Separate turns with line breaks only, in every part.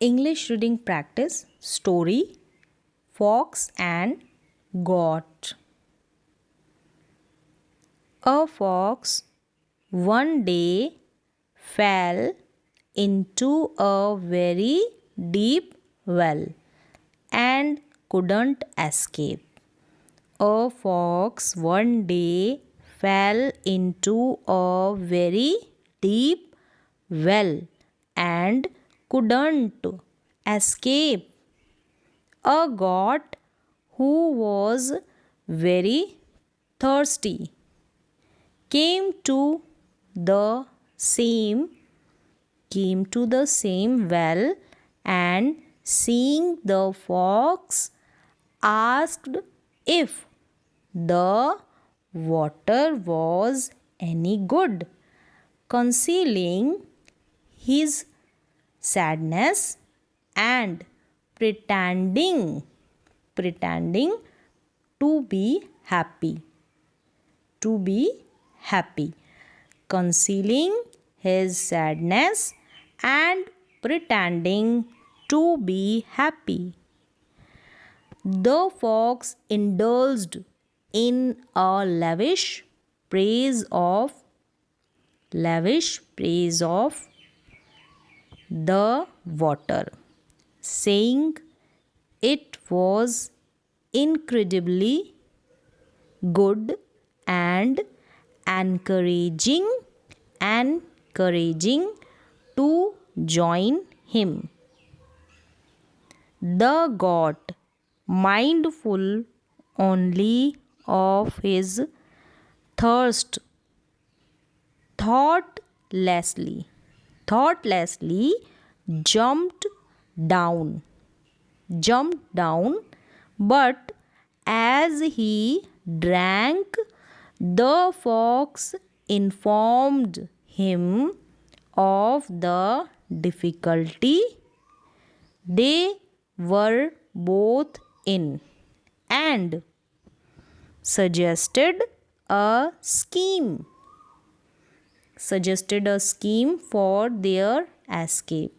English reading practice story Fox and Goat. A fox one day fell into a very deep well and couldn't escape. A fox one day fell into a very deep well and couldn't escape. A goat who was very thirsty came to the same well and seeing the fox asked if the water was any good. Concealing his sadness and pretending to be happy. Concealing his sadness and pretending to be happy. The fox indulged in a lavish praise of the water, saying it was incredibly good and encouraging to join him. The goat, mindful only of his thirst, thoughtlessly jumped down, but as he drank, the fox informed him of the difficulty they were both in and suggested a scheme for their escape.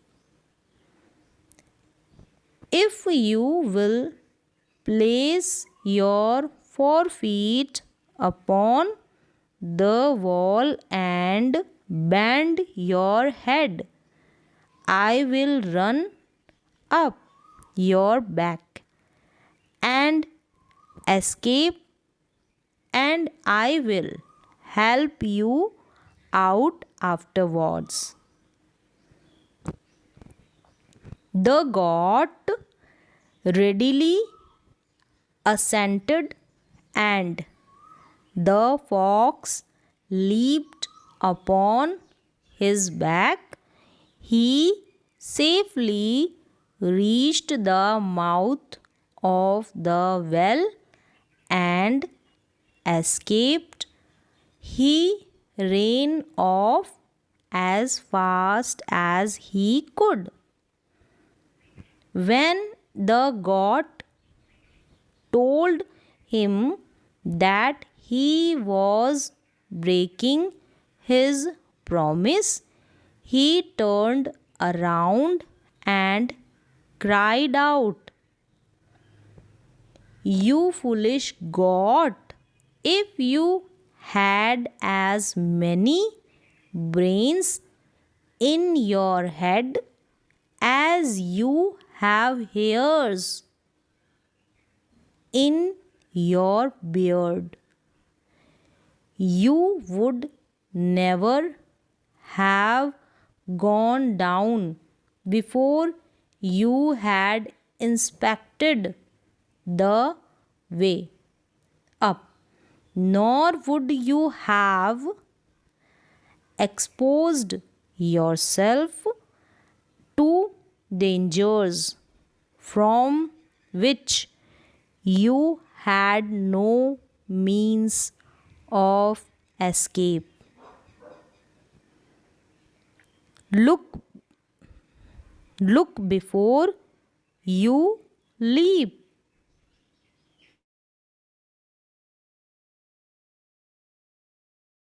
If you will place your forefeet upon the wall and bend your head, I will run up your back and escape, and I will help you out afterwards. The goat readily assented, and the fox leaped upon his back. He safely reached the mouth of the well and escaped. He ran off as fast as he could. When the goat told him that he was breaking his promise, he turned around and cried out, "You foolish goat! If you had as many brains in your head as you have hairs in your beard, you would never have gone down before you had inspected the way up, nor would you have exposed yourself to dangers from which you had no means of escape. Look before you leap."